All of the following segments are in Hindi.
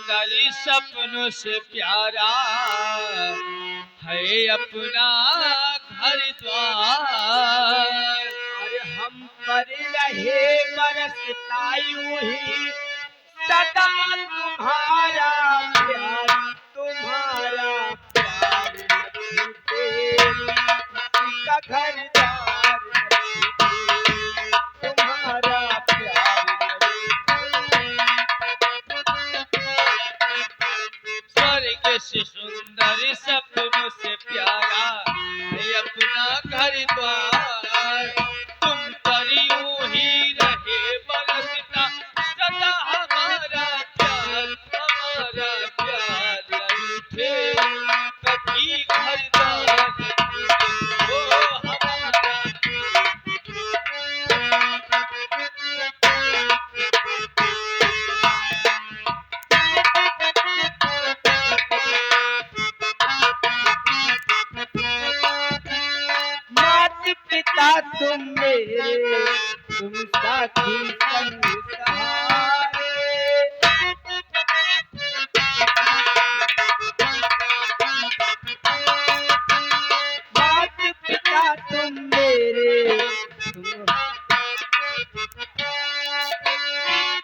सुंदर सपनों से प्यारा है अपना घर द्वार। अरे हम पर रहे बरसता यूं ही सदा तुम्हारा प्यार, तुम्हारा प्यार न छूटे, किसी का घर द्वार न छूटे, तुम्हारा प्यार स्वर्ग से सुंदर सपनों से प्यारा है अपना घर द्वार। तुम पर यूं ही रहे बरसता सदा हमारा प्यार, हमारा प्यार न रूठे, कभी घर द्वार न टूटे। ओ हमारा माता पिता तुम मेरे, तुम साथी संग सहारे। माता पिता तुम मेरे,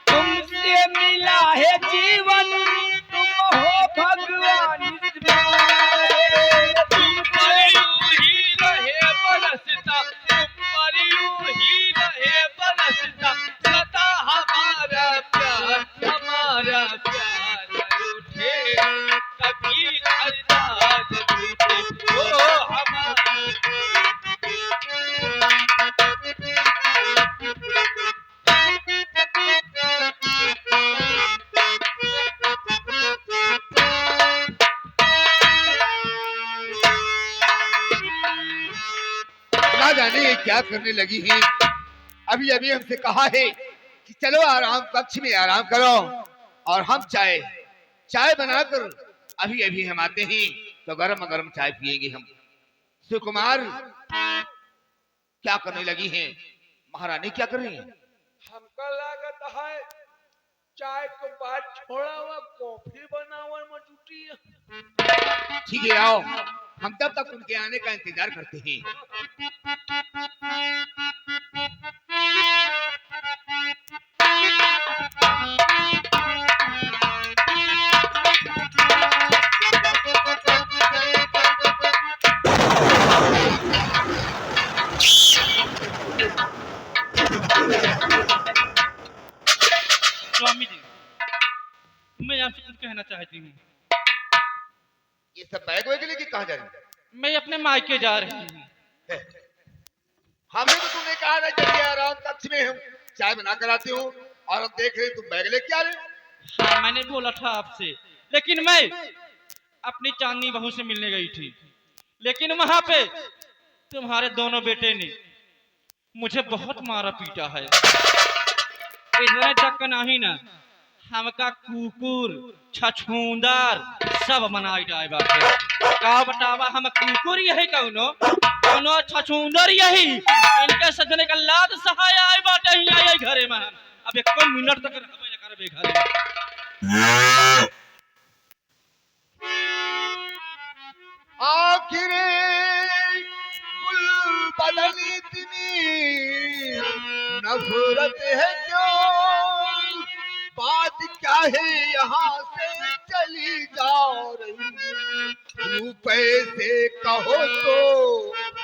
तुमसे मिला है जीवन, तुम हो भगवान तुम्हारे। तुम पर यूं ही रहे बरसता, तुम पर यूं ही रहे बरसता सदा हमारा प्यार, हमारा प्यार न रूठे, कभी घर द्वार न टूटे। ओ हमारा ना जाने ये क्या करने लगी है। अभी अभी हमसे कहा है कि चलो आराम कक्ष में आराम करो और हम चाय चाय बनाकर अभी अभी हम आते हैं तो गरम गरम चाय पिएंगे हम। सुकुमार क्या करने लगी हैं? महारानी क्या कर रही हैं? हमका लागत है चाय के बाद छोड़ा हुआ कॉफी बनावन में जुटी है। ठीक है आओ, हम तब तक उनके आने का इंतजार करते हैं। स्वामी जी, मैं आपसे कुछ कहना चाहती हूँ। ये सब बैग वैग लेके कहाँ जा रही है? मैं अपने मायके जा रही हूँ। हमने तो तुम्हें कहा था चलिए आराम कक्ष में हम चाय बना कर आते हो और अब देख रहे तुम बैग लेके आ रहे हो। हाँ, मैंने बोला था आपसे, लेकिन मैं अपनी चांदनी बहू से मिलने गई थी, लेकिन वहां पे तुम्हारे दोनों बेटे ने मुझे बहुत मारा पीटा है। इतने तक नहीं ना, हमका कुकुर छछूंदर सब मनाई जाए बाटे। का बतावा हम कुकुर यही कौनो कौनो छछूंदर यही इनके सजने का लाद सहाय आए बाटे ही आए घरे में। अब एक मिनट तक रहबे न करबे घरे में। आखिर गुल बदली इतनी नफरत है क्यों? बात क्या है यहाँ से चली जा रही? रुपए से कहो तो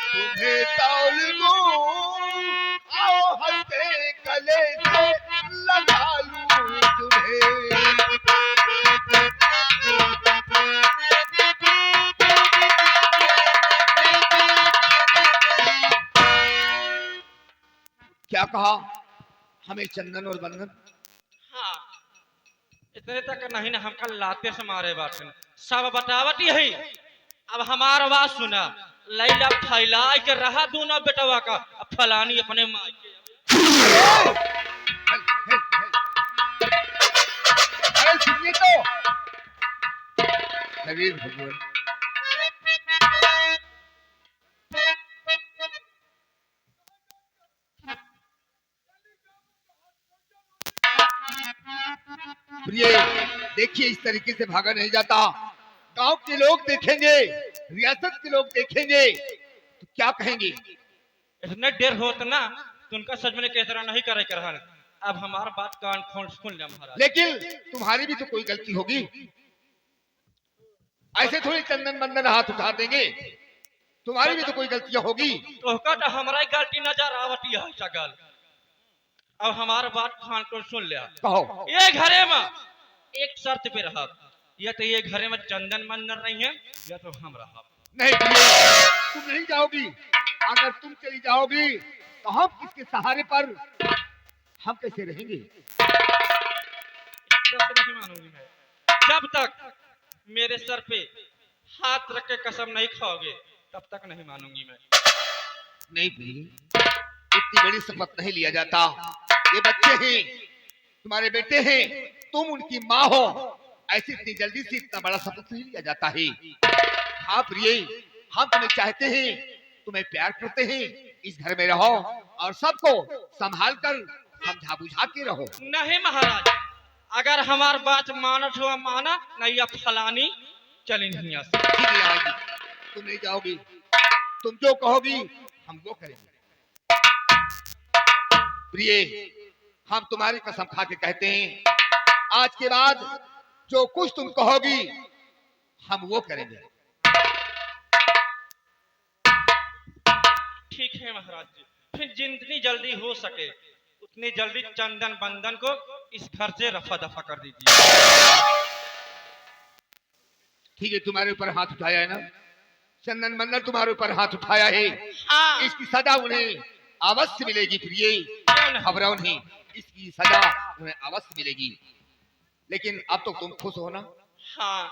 तुम्हें तौल दूं, आओ हंसे गले से लगा लूं तुम्हें। क्या कहा? हमें चंदन और बंधन? हाँ, इतने तक नहीं ना, हमका लाते से मारे बाटे सब बतावट यही। अब हमार बात सुना, लैला फैला के रहा दोनों बेटवा का, अब फलानी अपने माई के। अरे सुनिए तो नवीन भगवान, प्रिय देखिए इस तरीके से भागा नहीं जाता। गांव के लोग देखेंगे, रियासत के लोग देखेंगे तो क्या कहेंगे? इतने देर होत ना तो उनका सजमने के तरह नहीं करे कर रहल। अब हमार बात कान खोल सुन ले महाराज। लेकिन तुम्हारी भी तो कोई गलती होगी। ऐसे थोड़ी चंदन बंदन हाथ उठा देंगे, तुम्हारी भी तो कोई गलतियां होगी। तोहका तो हमारा ही गलती नजर आवती है सकल। अब हमार बात कान खोल सुन ले। कहो। ये घरे में एक शर्त पे रहा, या तो ये घरे में चंदन मंदन नहीं है या तो हम रहा। नहीं प्रिय, तुम नहीं जाओगी। अगर तुम चली जाओगी तो हम किसके सहारे पर, हम कैसे रहेंगे? शर्त नहीं मानूंगी मैं। जब तक मेरे सर पे हाथ रख के कसम नहीं खाओगे तब तक नहीं मानूंगी मैं। नहीं प्रिय, इतनी बड़ी शपथ नहीं लिया जाता। ये बच्चे हैं, तुम्हारे बेटे हैं, तुम उनकी माँ हो। ऐसी इतनी जल्दी से इतना बड़ा शपथ नहीं लिया जाता है। हाँ प्रिय, हम तुम्हें चाहते हैं, तुम्हें प्यार करते हैं। इस घर में रहो और सबको संभाल कर समझा बुझा के रहो। नहीं महाराज, अगर हमार बात मानत हुआ माना, नहीं या फलानी चली नहीं आ सकती। ठीक है आएगी, तुम नहीं जाओगी। तुम जो कहोगी हम वो करेंगे। प्रिय, हम तुम्हारी कसम खा के कहते हैं, आज के बाद जो कुछ तुम कहोगी हम वो करेंगे। ठीक है महाराज जी, फिर जितनी जल्दी हो सके उतनी जल्दी चंदन बंदन को इस घर से रफा दफा कर दीजिए। ठीक है, तुम्हारे ऊपर हाथ उठाया है ना, चंदन बंदन तुम्हारे ऊपर हाथ उठाया है। हाँ। इसकी सजा उन्हें अवश्य मिलेगी प्रिय। क्यों नहीं? खबरों नहीं, इसकी सजा उन्हें अवश्य मिलेगी। लेकिन अब तो तुम खुश हो ना? हाँ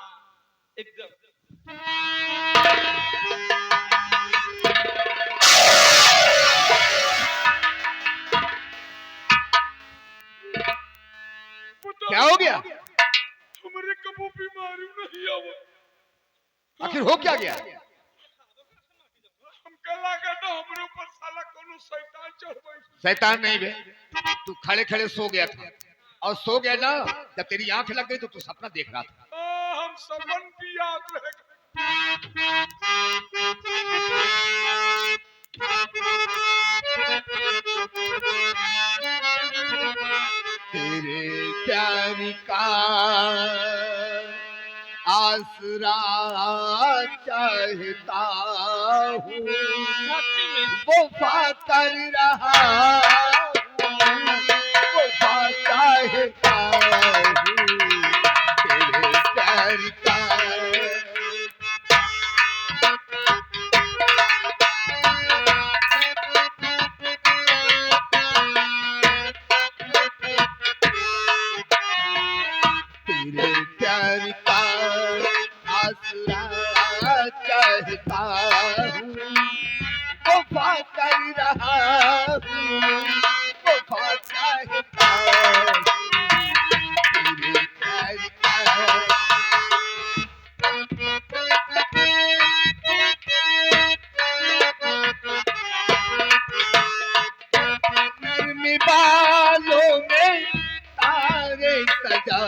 एकदम। क्या हो गया? हमरे कबू बीमारी नहीं आवा। आखिर हो क्या गया? हमका लगा था हमरे ऊपर साला कोनो शैतान चढ़ गई। शैतान नहीं बे, तू खड़े खड़े सो गया था। और सो गया ना, जब तेरी आंख लग गई तो तू सपना देख रहा था। हम सबन की याद रह तेरे प्यार का आसरा चाहता हूँ, वफा कर रहा हूँ, वफा चाहता हूँ तेरे प्यार का। तेरे प्यार का आसरा चाहता हूँ, वफा कर रहा हूँ, वफा चाहता हूँ तेरे प्यार का। नरमी बालों में तारे सजा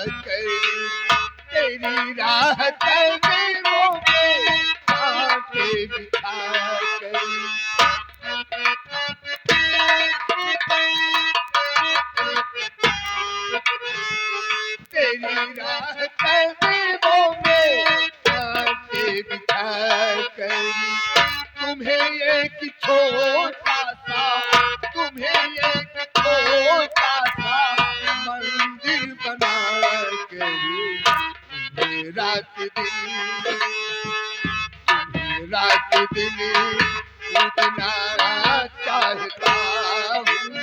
कर तेरी राह कदमों में आके बिठा कर। तेरी राह कदमों में आके बिठा कर। तुम्हें एक छोटा सा, तुम्हें एक छोटा सा मंदिर बना कर तुम्हें रात दिन, तुम्हें रात दिन पूजना चाहता हूँ,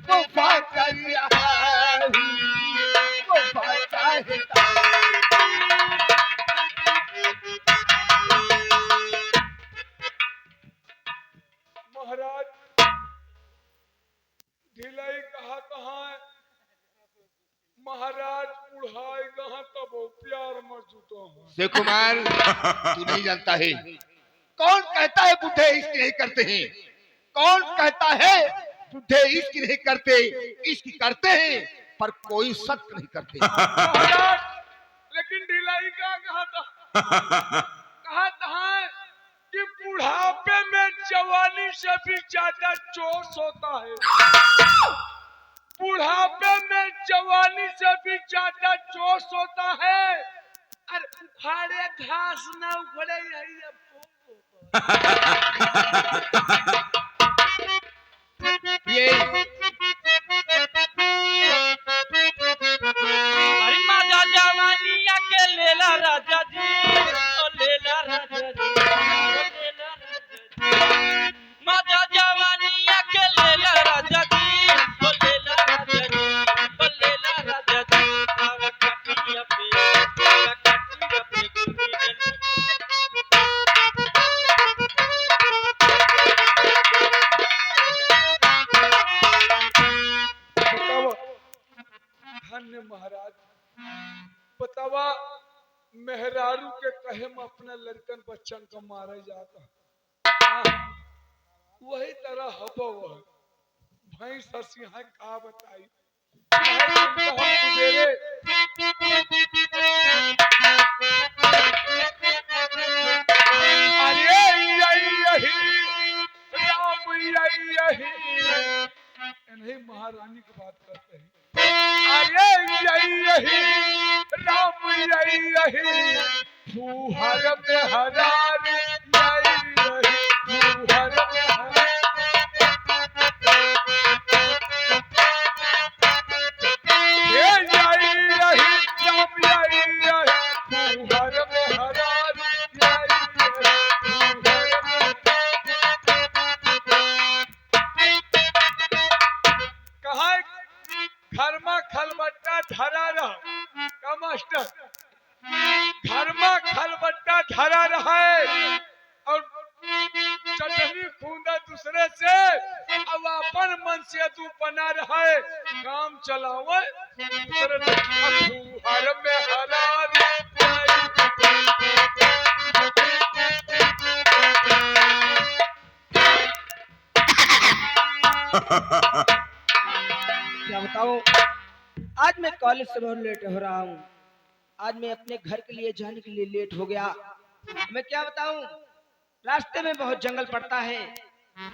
वफा कर रहा हूँ, वफा चाहता हूँ। महाराज ढिलाई कहा कहाँ है? महाराज बुढ़ाई कहाँ तब वो प्यार मजूतो है। से कुमार, तू नहीं जानता है। कौन कहता है बुढ़े इश्क नहीं करते हैं? कौन कहता है बुढ़े इश्क नहीं करते? इश्क करते हैं, पर कोई शक नहीं करते। महाराज लेकिन ढिलाई का कहा था कि बुढ़ापे में जवानी से भी ज्यादा जोश होता है। बुढ़ापे में जवानी से भी ज्यादा जोश होता है। अरे उखाड़े घास ना उखड़े यही ये अरे माजा जवानिया के लेला राजा जी, ओ लेला राजा जी, ओ लेला राजा जी। माजा जवानिया के लेला राजा जी, ओ लेला राजा जी, ओ लेला राजा जी। आवा काटिया पे धन्य महाराज। बतावा मेहरारू के कहे में अपने लड़कन बच्चन को मारा जाता। वही तरह हबो भैंस हसी है का बताई। अरे यही राम यही नहीं महारानी की बात करते हैं। अरे यही राम यही फूहर में हरार यही फूहर में हरार। खलबट्टा धरा रहा का मास्टर, घर में खलबट्टा धरा रहा है और चटनी खूंदा दूसरे से, अब अपन मन से तू बना रहा है काम चलावे दूसरे से हर में हरा क्या बताऊं, आज मैं कॉलेज से बहुत लेट हो रहा हूँ। आज मैं अपने घर के लिए जाने के लिए लेट हो गया। मैं क्या बताऊं, रास्ते में बहुत जंगल पड़ता है,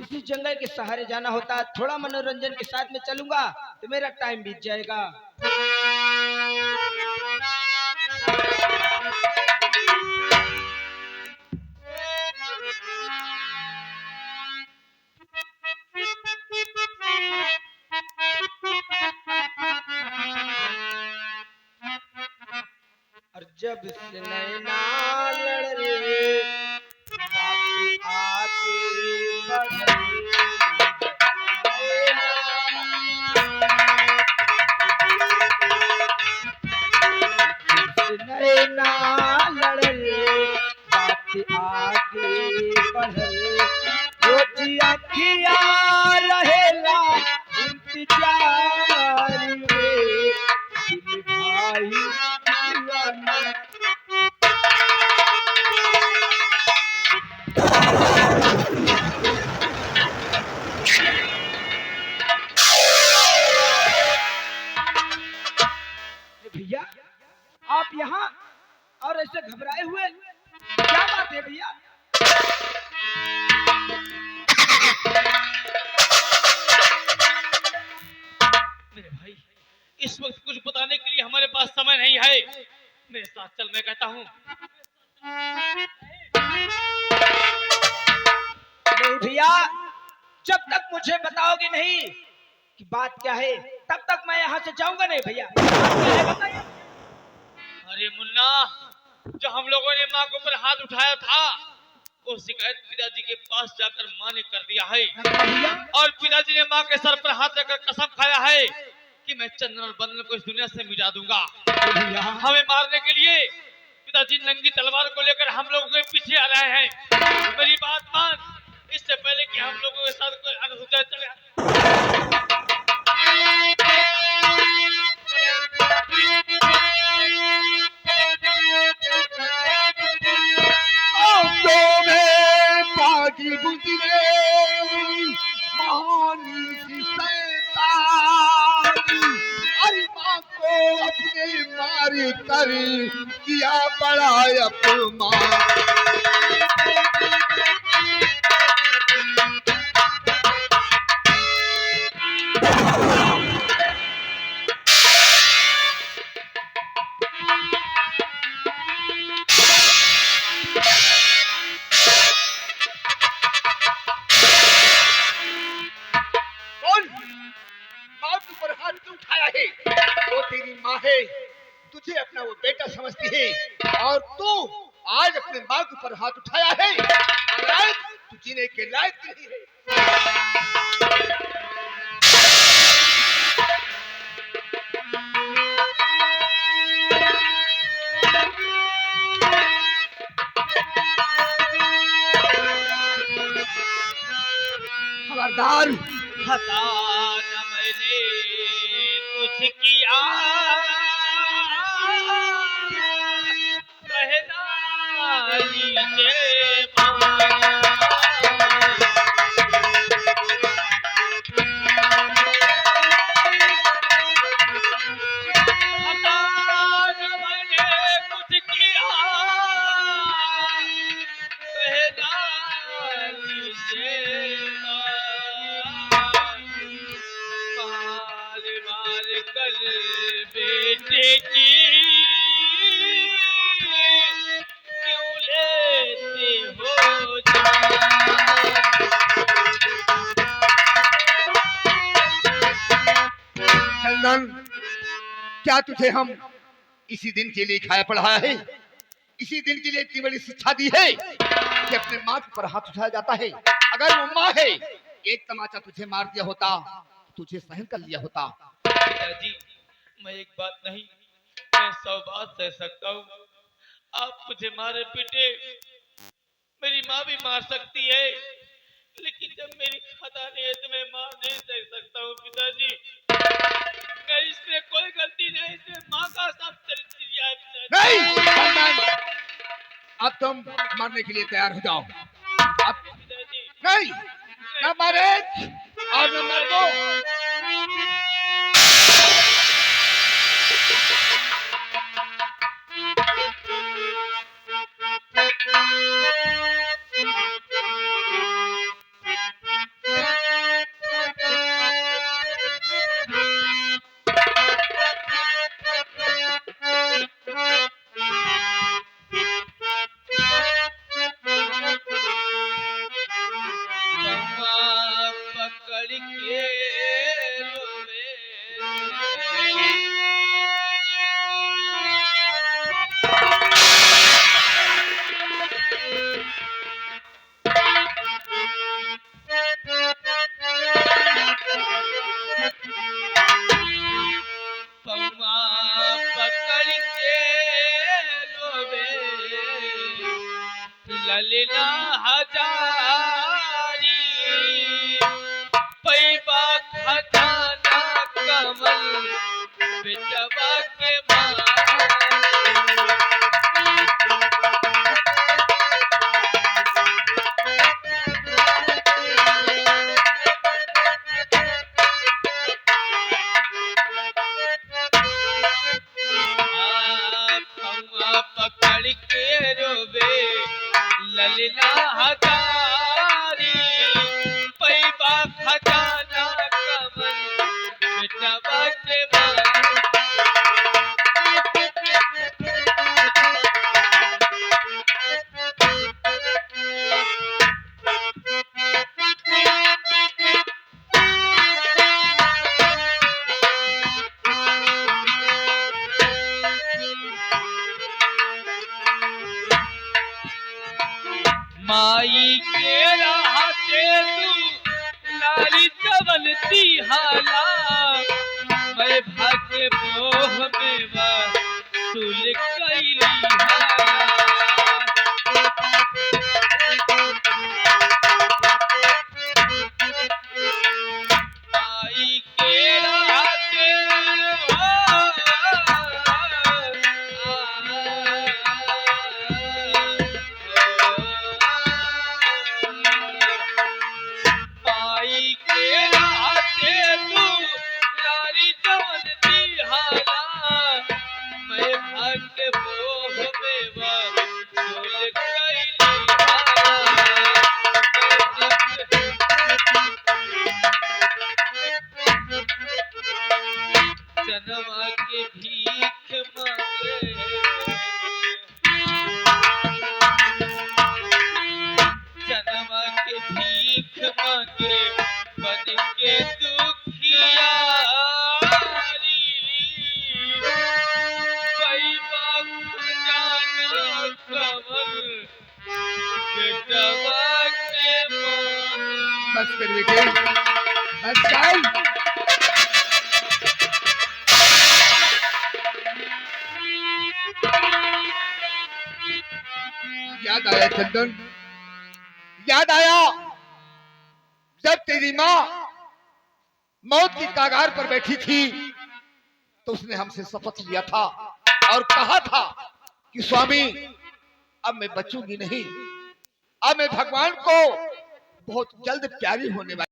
इसी जंगल के सहारे जाना होता। थोड़ा मनोरंजन के साथ में चलूंगा तो मेरा टाइम बीत जाएगा। और जब से नैना लड़ रे बात आगे बढ़ रे, नैना लड़ रे बात आगे बढ़ रे, रोज अखिया रहेला इंतजार में दिल भाई दीवाना। भैया आप यहाँ और ऐसे घबराए हुए, क्या बात है भैया? मेरे भाई, इस वक्त कुछ बताने के लिए हमारे पास समय नहीं है। मेरे साथ चल, मैं कहता हूँ। नहीं भैया, जब तक मुझे बताओगे नहीं कि बात क्या है, तब तक मैं यहाँ से जाऊंगा नहीं भैया। अरे मुन्ना, जो हम लोगों ने माँ के ऊपर हाथ उठाया था, वो शिकायत पिताजी के पास जाकर माँ ने कर दिया है। और पिताजी ने माँ के सर पर हाथ रखकर कसम खाया है कि मैं चंदन और बंदन को इस दुनिया से मिटा दूंगा। हमें मारने के लिए पिताजी नंगी तलवार को लेकर हम लोगों के पीछे आ रहे हैं। मेरी बात मान, इससे पहले कि हम लोगों के साथ कोई अनहोनी चले। पागी गुजरे महान की सैतानी, अरे पर किया बड़ा अपमान। कौन माँ के ऊपर हाथ क्यों उठाया है? वो तेरी माँ है, तुझे अपना वो बेटा समझती है, और तू आज अपने माँ के ऊपर हाथ उठाया है। नालायक, तू जीने के लायक नहीं है। खबरदार, खता न मैंने कुछ किया, कहना लीजिए माँ। खता न मैंने कुछ किया, कहना लीजिए माँ। मार मार कर बेटे की क्यों लेते हो जान? चंदन, क्या तुझे हम इसी दिन के लिए खाया पढ़ाया है? इसी दिन के लिए इतनी बड़ी शिक्षा दी है कि अपने माँ के ऊपर हाथ उठाया जाता है? अगर वो माँ है, एक तमाचा तुझे मार दिया होता, तुझे सहन कर लिया होता। पिताजी, मैं एक बात नहीं, मैं 100 बात सह सकता हूँ। आप मुझे मारे पीटे, मेरी माँ भी मार सकती है, लेकिन जब मेरी खता नहीं है तो मैं मार नहीं सह सकता हूँ पिताजी। मैं इसमें कोई गलती नहीं, इसमें माँ का सब चरित्र है पिताजी। नहीं चंदन, अब तुम मरने के लिए तैयार हो जाओ। अब पिताजी, नहीं, न मारे और न मार दो। बम्मा पकड़ के रोवे, बम्मा पकड़ के रोवे, ललिता हजारी पैबा खजाना कमल बेटवा के माँ। पौआ पकड़ के रोवे ललिता हजारी पैबा खजाना कमल बेटवा के माँ। माई के रहते तू नारी चवलती हाला, मैं भाग्य मोह में वसूल कैली हाला। माई के रहते माई के रहते तू नारी चवलती हाला, मैं भाग्य बस कर बेटे, बस कर। याद आया चंदन, याद आया जब तेरी माँ मौत की कगार पर बैठी थी तो उसने हमसे शपथ लिया था और कहा था कि स्वामी अब मैं बचूंगी नहीं, अब मैं भगवान को बहुत जल्द प्यारी होने वाली